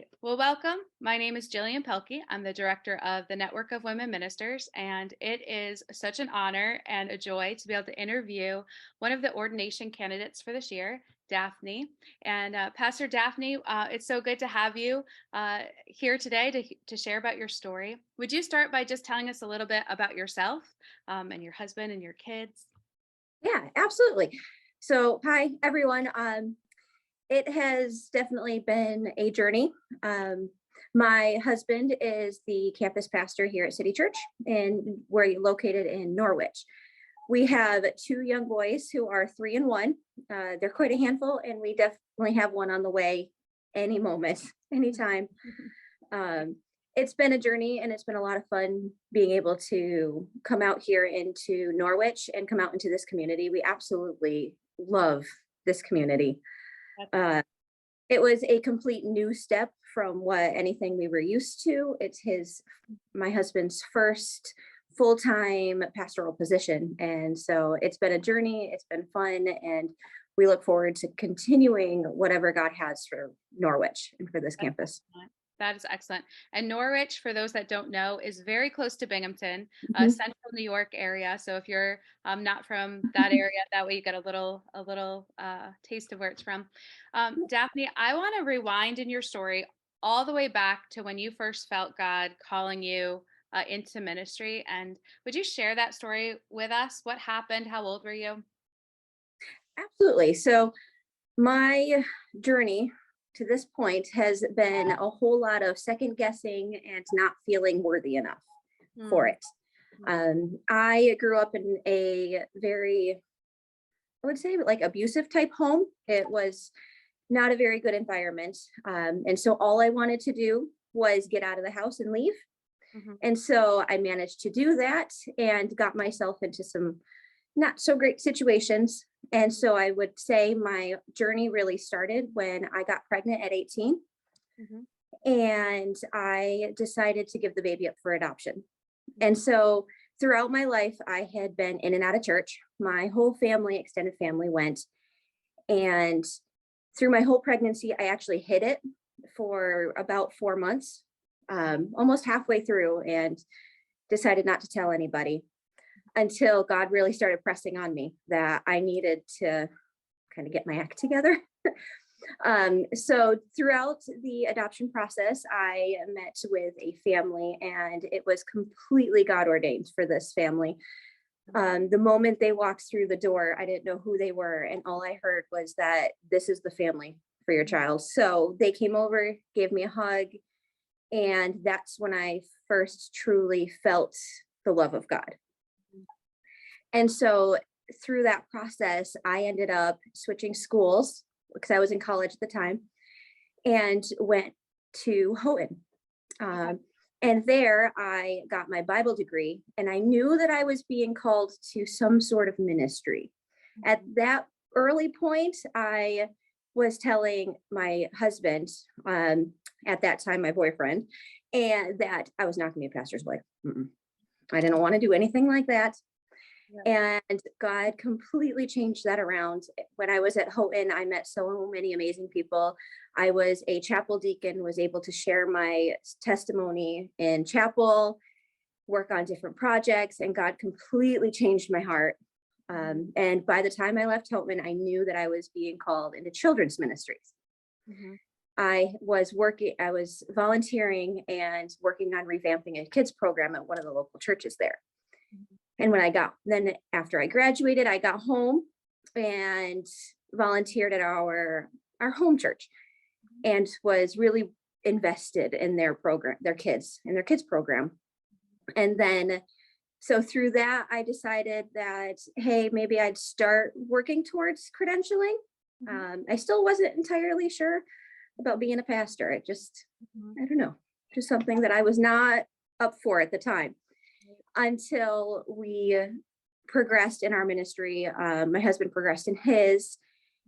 right. Well, welcome. My name is Jillian Pelkey. I'm the director of the Network of Women Ministers, and it is such an honor and a joy to be able to interview one of the ordination candidates for this year, Daphne. And Pastor Daphne, it's so good to have you here today to share about your story. Would you start by just telling us a little bit about yourself and your husband and your kids? Yeah, absolutely. So, hi, everyone. It has definitely been a journey. My husband is the campus pastor here at City Church, and we're located in Norwich. We have two young boys who are 3 and 1. They're quite a handful, and we definitely have one on the way any moment, anytime. It's been a journey, and it's been a lot of fun being able to come out here into Norwich and come out into this community. We absolutely love this community. Uh, it was a complete new step from what anything we were used to. It's my husband's first full-time pastoral position. And so it's been a journey, it's been fun, and we look forward to continuing whatever God has for Norwich and for this campus. That is excellent. And Norwich, for those that don't know, is very close to Binghamton, Mhm. central New York area. So if you're not from that area, that way you get a little taste of where it's from. Daphne, I want to rewind in your story all the way back to when you first felt God calling you into ministry. And would you share that story with us? What happened? How old were you? Absolutely. So my journey to this point has been a whole lot of second guessing and not feeling worthy enough for it. I grew up in a very, I would say, like abusive type home. It was not a very good environment. And so all I wanted to do was get out of the house and leave. Mhm. And so I managed to do that and got myself into some not so great situations. And so I would say my journey really started when I got pregnant at 18, Mhm. and I decided to give the baby up for adoption. And so throughout my life, I had been in and out of church. My whole family, extended family went. And through my whole pregnancy, I actually hid it for about 4 months, almost halfway through, and decided not to tell anybody until God really started pressing on me that I needed to kind of get my act together. So throughout the adoption process, I met with a family, and it was completely God ordained for this family. The moment they walked through the door, I didn't know who they were, and all I heard was that this is the family for your child. So they came over, gave me a hug, and that's when I first truly felt the love of God. And so through that process, I ended up switching schools because I was in college at the time, and went to Houghton. And there I got my Bible degree, and I knew that I was being called to some sort of ministry. At that early point, I was telling my husband, at that time, my boyfriend, and that I was not going to be a pastor's wife. I didn't want to do anything like that. And God completely changed that around. When I was at Houghton, I met so many amazing people. I was a chapel deacon, was able to share my testimony in chapel, work on different projects, and God completely changed my heart. And by the time I left Houghton, I knew that I was being called into children's ministries. Mhm. I was volunteering and working on revamping a kids program at one of the local churches there. And then after I graduated, I got home and volunteered at our home church, and was really invested in their program, their kids program. And then, so through that, I decided that, hey, maybe I'd start working towards credentialing. I still wasn't entirely sure about being a pastor. I don't know, just something that I was not up for at the time. Until we progressed in our ministry. My husband progressed in his,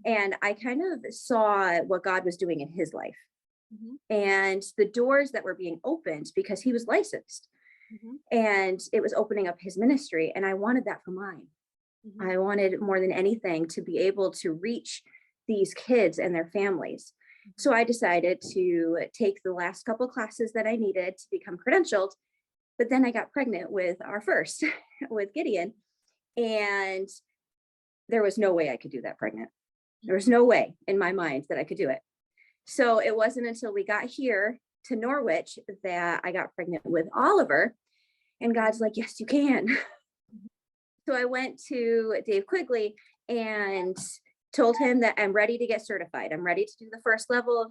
and I kind of saw what God was doing in his life, and the doors that were being opened because he was licensed, and it was opening up his ministry. And I wanted that for mine. I wanted more than anything to be able to reach these kids and their families. So I decided to take the last couple classes that I needed to become credentialed. But then I got pregnant with our first, with Gideon, and there was no way I could do that pregnant. There was no way in my mind that I could do it. So it wasn't until we got here to Norwich that I got pregnant with Oliver. And God's like, yes, you can. So I went to Dave Quigley and told him that I'm ready to get certified. I'm ready to do the first level.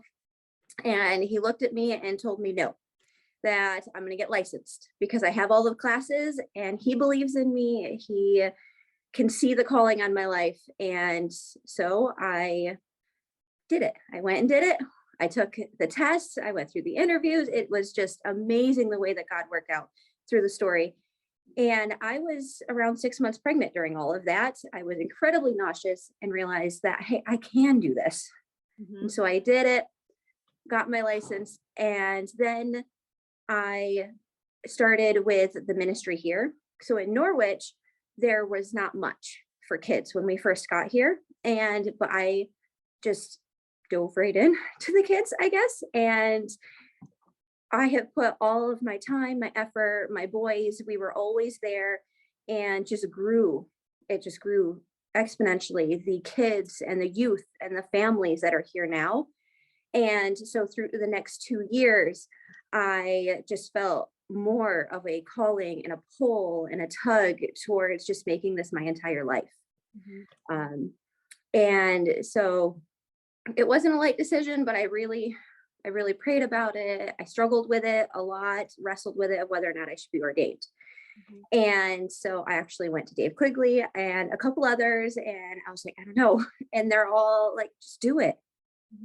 And he looked at me and told me no, that I'm going to get licensed because I have all the classes and he believes in me. He can see the calling on my life. And so I did it. I went and did it. I took the tests. I went through the interviews. It was just amazing the way that God worked out through the story. And I was around 6 months pregnant during all of that. I was incredibly nauseous and realized that, hey, I can do this. And so I did it, got my license, and then I started with the ministry here. So in Norwich, there was not much for kids when we first got here. But I just dove right in to the kids, I guess. And I have put all of my time, my effort, my boys, we were always there and just grew. It just grew exponentially, the kids and the youth and the families that are here now. And so through the next 2 years, I just felt more of a calling and a pull and a tug towards just making this my entire life. And so it wasn't a light decision, but I really prayed about it. I struggled with it a lot, wrestled with it of whether or not I should be ordained. And so I actually went to Dave Quigley and a couple others, and I was like, I don't know. And they're all like, just do it.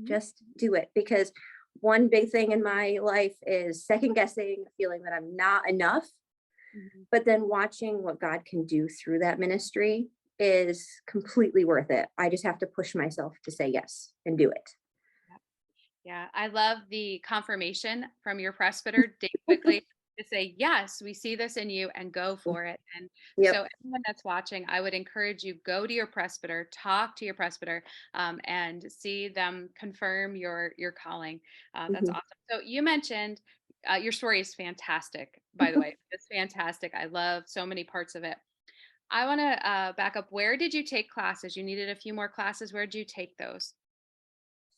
Just do it. Because one big thing in my life is second guessing, feeling that I'm not enough. But then watching what God can do through that ministry is completely worth it. I just have to push myself to say yes and do it. Yeah, I love the confirmation from your presbyter, Dave Quigley, to say, yes, we see this in you and go for it. And Yep. so everyone that's watching, I would encourage you, go to your presbyter, talk to your presbyter, and see them confirm your calling. That's Mhm. awesome. So you mentioned your story is fantastic, by the way. It's fantastic. I love so many parts of it. I want to back up. Where did you take classes? You needed a few more classes. Where did you take those?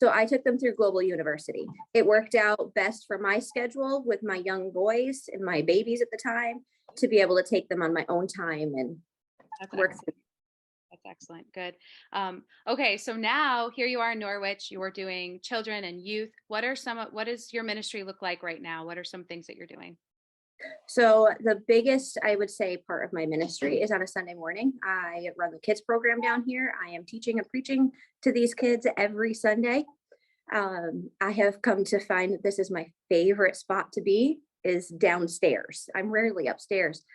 So I took them through Global University. It worked out best for my schedule with my young boys and my babies at the time to be able to take them on my own time and That's work excellent. That's excellent. Good. Okay, so now here you are in Norwich. You are doing children and youth. What does your ministry look like right now? What are some things that you're doing? So the biggest, I would say, part of my ministry is on a Sunday morning. I run the kids program down here. I am teaching and preaching to these kids every Sunday. I have come to find that this is my favorite spot to be is downstairs. I'm rarely upstairs,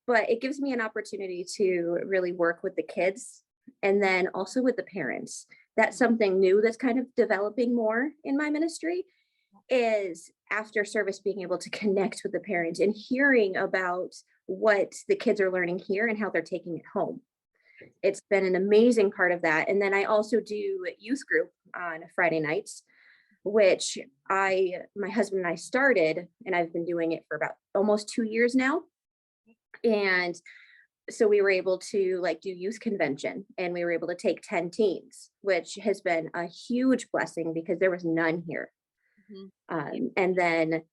but it gives me an opportunity to really work with the kids and then also with the parents. That's something new that's kind of developing more in my ministry is after service being able to connect with the parents and hearing about what the kids are learning here and how they're taking it home. It's been an amazing part of that. And then I also do youth group on Friday nights, which my husband and I started, and I've been doing it for about almost 2 years now. And so we were able to like do youth convention and we were able to take 10 teens, which has been a huge blessing because there was none here. Mhm. And then,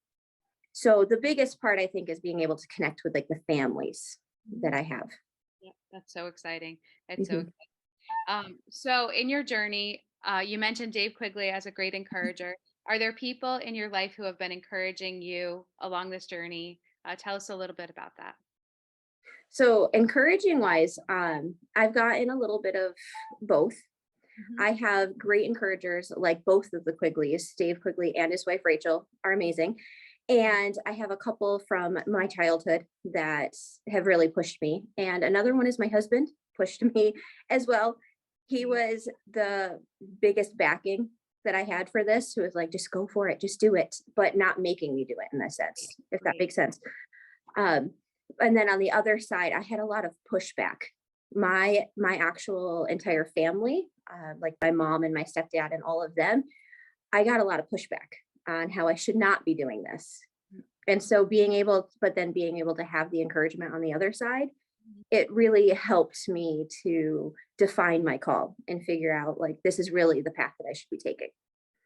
so the biggest part I think is being able to connect with like the families that I have. Yeah, that's so exciting. It's so Mhm. exciting. So in your journey, you mentioned Dave Quigley as a great encourager. Are there people in your life who have been encouraging you along this journey? Tell us a little bit about that. So encouraging wise, I've gotten a little bit of both. Mhm. I have great encouragers like both of the Quigleys, Dave Quigley and his wife Rachel are amazing. And I have a couple from my childhood that have really pushed me. And another one is my husband pushed me as well. He Mhm. was the biggest backing that I had for this, who was like, just go for it, just do it, but not making me do it in this sense, if that Great. makes sense. Um, and then on the other side, I had a lot of pushback. My actual entire family, like my mom and my stepdad and all of them, I got a lot of pushback on how I should not be doing this. And so being able to have the encouragement on the other side, Mhm. it really helped me to define my call and figure out like this is really the path that I should be taking.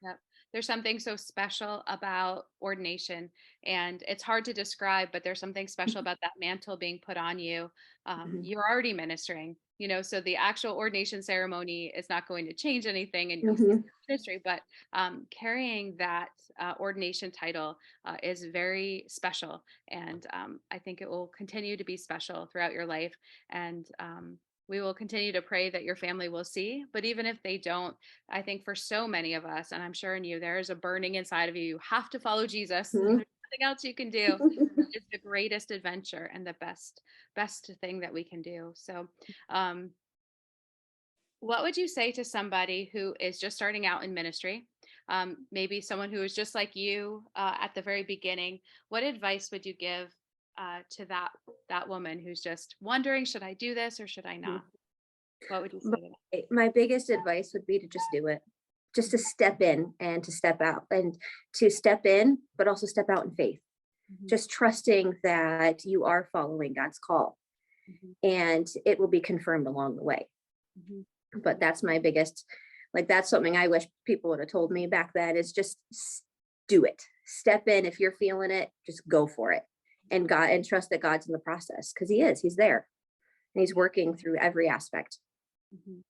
Yep. There's something so special about ordination, and it's hard to describe, but there's something special about that mantle being put on you. Mhm. You're already ministering, so the actual ordination ceremony is not going to change anything, and you cease Mhm. ministry, but carrying that ordination title is very special, and I think it will continue to be special throughout your life. And we will continue to pray that your family will see, but even if they don't, I think for so many of us, and I'm sure in you, there is a burning inside of you. You have to follow Jesus. There's Mhm. nothing else you can do. It's the greatest adventure and the best thing that we can do. So, um, what would you say to somebody who is just starting out in ministry? Maybe someone who is just like you at the very beginning. What advice would you give to that woman who's just wondering, should I do this or should I not? What would you say to them? My biggest advice would be to just do it. Just to step in and to step out and to step in, but also step out in faith. Mhm, Just trusting that you are following God's call mhm, and it will be confirmed along the way. mhm, But that's my biggest, like, that's something I wish people would have told me back then is just do it. Step in. If you're feeling it, just go for it. And trust that God's in the process because he's there and he's working through every aspect. mhm.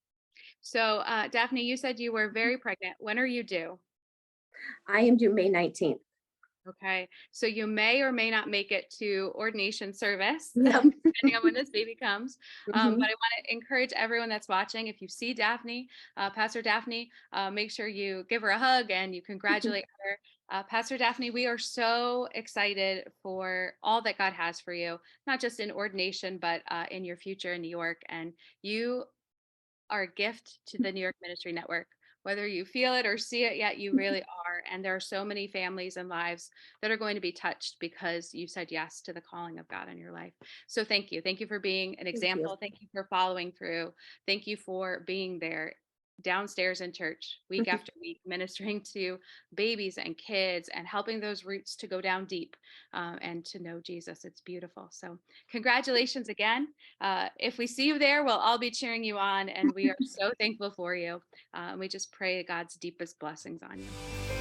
So, Daphne, you said you were very pregnant. When are you due? I am due May 19th. Okay. So you may or may not make it to ordination service, Yep. depending on when this baby comes. But Mhm. I want to encourage everyone that's watching, if you see Daphne, Pastor Daphne, make sure you give her a hug and you congratulate her. Pastor Daphne, we are so excited for all that God has for you, not just in ordination, but in your future in New York. And you are a gift to the New York Ministry Network. Whether you feel it or see it yet, you really are. And there are so many families and lives that are going to be touched because you said yes to the calling of God in your life. So thank you. Thank you for being an Thank you. example. Thank you for following through. Thank you for being there downstairs in church week after week, ministering to babies and kids and helping those roots to go down deep and to know Jesus. It's beautiful. So, congratulations again. If we see you there, we'll all be cheering you on, and we are so thankful for you. We just pray God's deepest blessings on you.